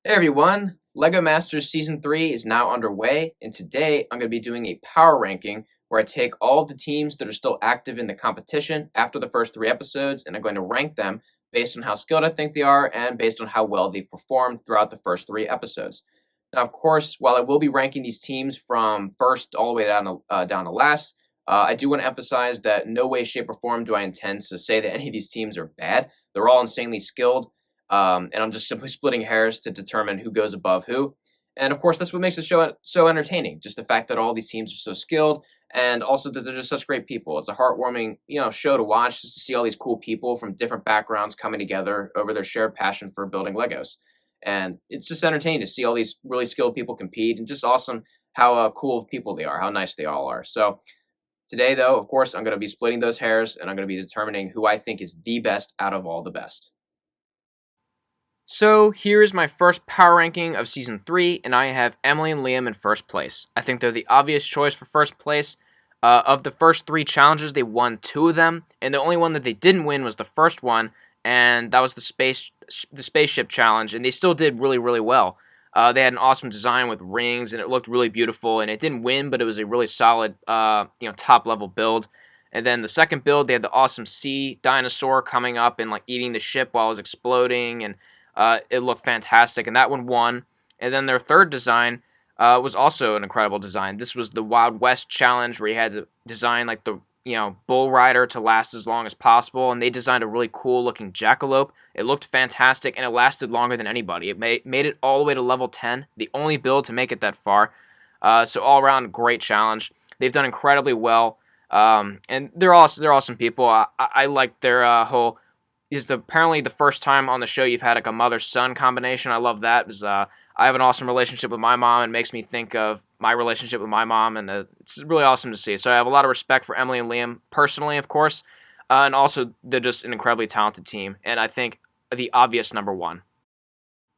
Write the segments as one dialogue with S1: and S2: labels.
S1: Hey everyone, LEGO Masters Season 3 is now underway, and today I'm going to be doing a power ranking where I take all of the teams that are still active in the competition after the first 3 episodes, and I'm going to rank them based on how skilled I think they are and based on how well they've performed throughout the first 3 episodes. Now, of course, while I will be ranking these teams from first all the way down to last, I do want to emphasize that no way, shape, or form do I intend to say that any of these teams are bad. They're all insanely skilled, and I'm just simply splitting hairs to determine who goes above who. And of course, that's what makes the show so entertaining. Just the fact that all these teams are so skilled, and also that they're just such great people. It's a heartwarming, show to watch, just to see all these cool people from different backgrounds coming together over their shared passion for building Legos. And it's just entertaining to see all these really skilled people compete, and just awesome how cool of people they are, how nice they all are. So today, though, of course, I'm going to be splitting those hairs, and I'm going to be determining who I think is the best out of all the best. So here is my first power ranking of Season 3, and I have Emily and Liam in first place. I think they're the obvious choice for first place. Of the first 3 challenges, they won 2 of them, and the only one that they didn't win was the first one, and that was the spaceship challenge, and they still did really, really well. They had an awesome design with rings, and it looked really beautiful, and it didn't win, but it was a really solid, top-level build. And then the second build, they had the awesome sea dinosaur coming up and like eating the ship while it was exploding, and it looked fantastic, and that one won. And then their third design was also an incredible design. This was the Wild West challenge, where you had to design like the bull rider to last as long as possible, and they designed a really cool looking jackalope. It looked fantastic, and it lasted longer than anybody. It made it all the way to level 10, the only build to make it that far. So all around, great challenge. They've done incredibly well, and they're awesome people. I like their whole is apparently the first time on the show you've had like a mother-son combination. I love that because I have an awesome relationship with my mom, and it makes me think of my relationship with my mom, and it's really awesome to see. So I have a lot of respect for Emily and Liam personally, of course, and also they're just an incredibly talented team, and I think the obvious number one.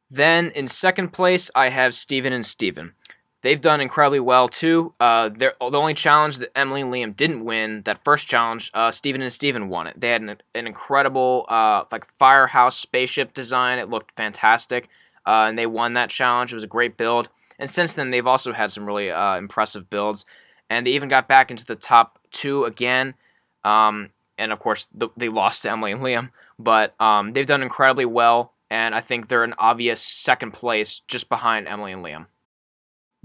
S1: Then in second place, I have Steven and Steven. They've done incredibly well too. The only challenge that Emily and Liam didn't win, that first challenge, Steven and Steven won it. They had an incredible like firehouse spaceship design. It looked fantastic, and they won that challenge. It was a great build. And since then, they've also had some really impressive builds, and they even got back into the top 2 again. And of course, they lost to Emily and Liam, but they've done incredibly well, and I think they're an obvious second place just behind Emily and Liam.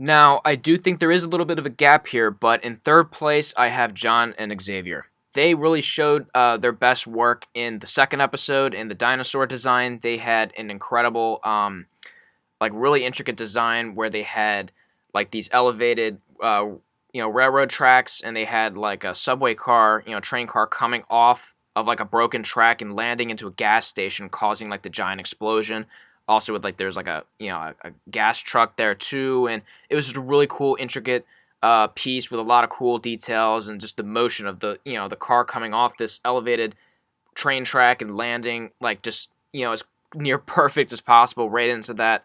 S1: Now, I do think there is a little bit of a gap here, but in third place, I have John and Xavier. They really showed their best work in the second episode in the dinosaur design. They had an incredible, really intricate design where they had like these elevated, railroad tracks, and they had like a subway car, train car coming off of like a broken track and landing into a gas station, causing like the giant explosion. Also with like there's like a gas truck there too, and it was just a really cool intricate piece with a lot of cool details, and just the motion of the car coming off this elevated train track and landing like just as near perfect as possible right into that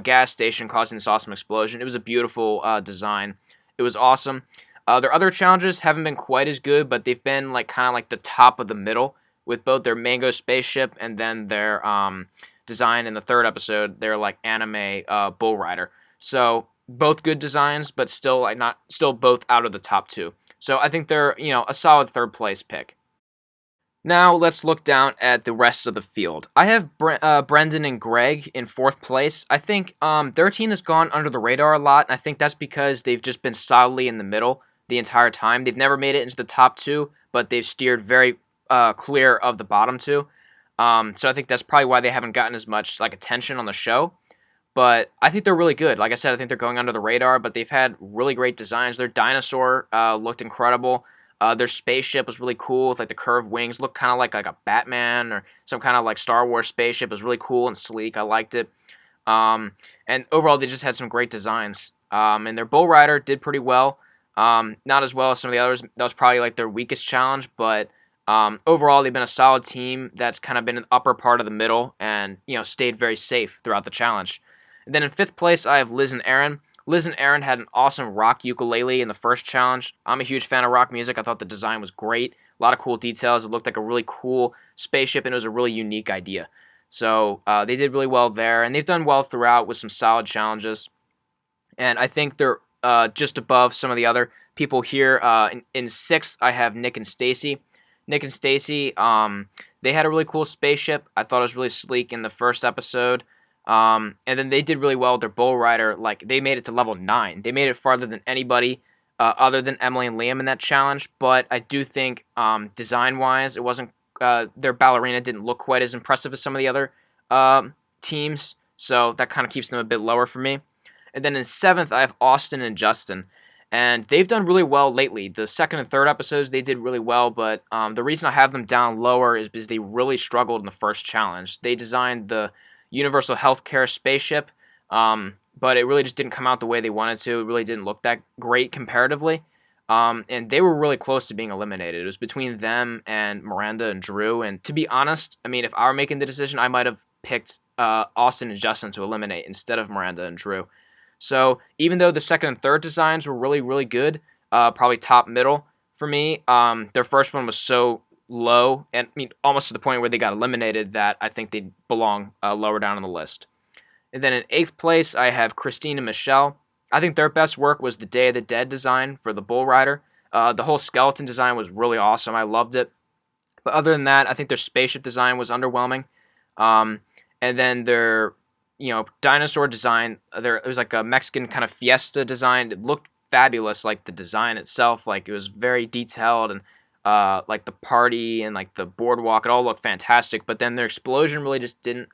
S1: gas station, causing this awesome explosion. It was a beautiful design. It was awesome. Their other challenges haven't been quite as good, but they've been like kind of like the top of the middle with both their Mango spaceship and then their design in the third episode, they're like anime bull rider. So both good designs, but still both out of the top 2. So I think they're a solid third place pick. Now let's look down at the rest of the field. I have Brendan and Greg in fourth place. I think their team has gone under the radar a lot, and I think that's because they've just been solidly in the middle the entire time. They've never made it into the top 2, but they've steered very clear of the bottom 2. So I think that's probably why they haven't gotten as much like attention on the show. But I think they're really good. Like I said, I think they're going under the radar, but they've had really great designs. Their dinosaur looked incredible. Their spaceship was really cool with like the curved wings. Looked kind of like a Batman or some kind of like Star Wars spaceship. It was really cool and sleek. I liked it. And overall, they just had some great designs. And their Bull Rider did pretty well. Not as well as some of the others. That was probably like their weakest challenge, but overall, they've been a solid team that's kind of been in the upper part of the middle and, stayed very safe throughout the challenge. And then in fifth place, I have Liz and Aaron. Liz and Aaron had an awesome rock ukulele in the first challenge. I'm a huge fan of rock music. I thought the design was great. A lot of cool details. It looked like a really cool spaceship, and it was a really unique idea. So they did really well there, and they've done well throughout with some solid challenges. And I think they're just above some of the other people here. In sixth, I have Nick and Stacy. Nick and Stacy, they had a really cool spaceship. I thought it was really sleek in the first episode. And then they did really well with their Bull Rider. Like, they made it to level 9. They made it farther than anybody other than Emily and Liam in that challenge. But I do think design-wise, it wasn't their ballerina didn't look quite as impressive as some of the other teams. So that kind of keeps them a bit lower for me. And then in seventh, I have Austin and Justin. And they've done really well lately. The second and third episodes, they did really well, but the reason I have them down lower is because they really struggled in the first challenge. They designed the Universal Healthcare spaceship, but it really just didn't come out the way they wanted to. It really didn't look that great comparatively. And they were really close to being eliminated. It was between them and Miranda and Drew. And to be honest, I mean, if I were making the decision, I might have picked Austin and Justin to eliminate instead of Miranda and Drew. So even though the second and third designs were really, really good, probably top middle for me, their first one was so low, and I mean almost to the point where they got eliminated, that I think they belong lower down on the list. And then in eighth place, I have Christine and Michelle. I think their best work was the Day of the Dead design for the Bull Rider. The whole skeleton design was really awesome. I loved it. But other than that, I think their spaceship design was underwhelming. And then their dinosaur design, it was like a Mexican kind of fiesta design. It looked fabulous, like the design itself, like it was very detailed, and like the party and like the boardwalk, it all looked fantastic. But then their explosion really just didn't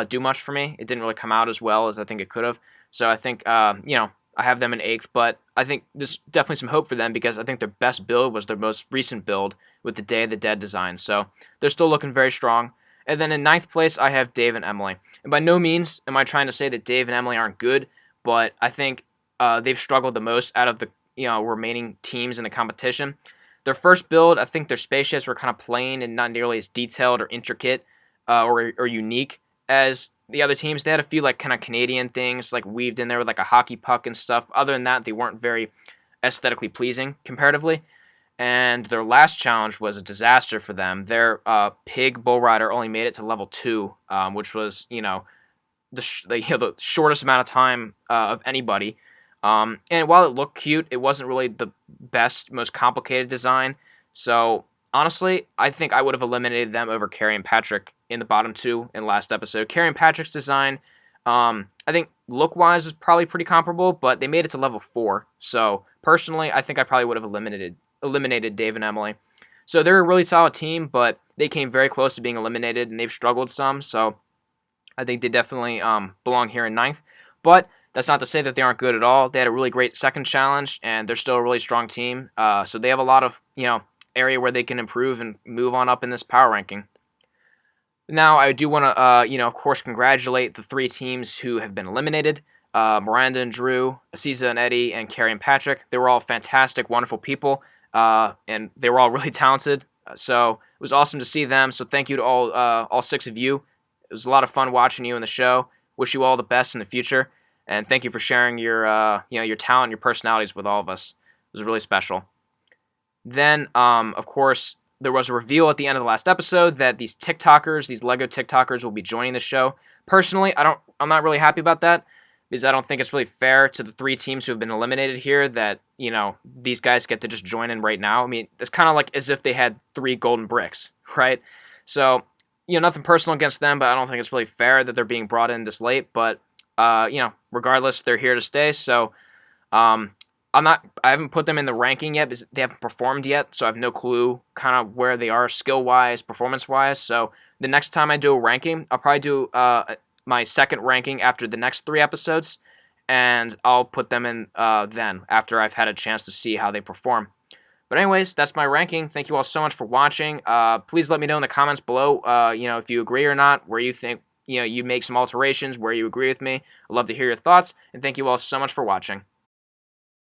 S1: do much for me. It didn't really come out as well as I think it could have. So I think I have them in eighth, but I think there's definitely some hope for them because I think their best build was their most recent build with the Day of the Dead design. So they're still looking very strong. And then in ninth place, I have Dave and Emily. And by no means am I trying to say that Dave and Emily aren't good, but I think they've struggled the most out of the remaining teams in the competition. Their first build, I think their spaceships were kind of plain and not nearly as detailed or intricate or unique as the other teams. They had a few like kind of Canadian things like weaved in there with like a hockey puck and stuff. Other than that, they weren't very aesthetically pleasing comparatively. And their last challenge was a disaster for them. Their pig Bull Rider only made it to level 2, which was the shortest amount of time of anybody. And while it looked cute, it wasn't really the best, most complicated design. So honestly, I think I would have eliminated them over Carrie and Patrick in the bottom 2 in last episode. Carrie and Patrick's design, I think look-wise was probably pretty comparable, but they made it to level 4. So personally, I think I probably would have eliminated Dave and Emily. So they're a really solid team, but they came very close to being eliminated, and they've struggled some. So I think they definitely belong here in ninth. But that's not to say that they aren't good at all. They had a really great second challenge, and they're still a really strong team. So they have a lot of area where they can improve and move on up in this power ranking. Now, I do want to, of course, congratulate the 3 teams who have been eliminated. Miranda and Drew, Aziza and Eddie, and Carrie and Patrick. They were all fantastic, wonderful people, and they were all really talented. So it was awesome to see them. So thank you to all 6 of you. It was a lot of fun watching you in the show. Wish you all the best in the future, and thank you for sharing your talent, your personalities with all of us. It was really special. Then, of course, there was a reveal at the end of the last episode that these TikTokers, these Lego TikTokers, will be joining the show. Personally, I'm not really happy about that, because I don't think it's really fair to the 3 teams who have been eliminated here that, these guys get to just join in right now. I mean, it's kind of like as if they had 3 golden bricks, right? So, nothing personal against them, but I don't think it's really fair that they're being brought in this late. But, regardless, they're here to stay. So, I haven't put them in the ranking yet because they haven't performed yet, so I have no clue kind of where they are skill-wise, performance-wise. So the next time I do a ranking, I'll probably do my second ranking after the next 3 episodes, and I'll put them in then after I've had a chance to see how they perform. But anyways, that's my ranking. Thank you all so much for watching. Please let me know in the comments below, if you agree or not, where you think you make some alterations, where you agree with me. I'd love to hear your thoughts, and thank you all so much for watching.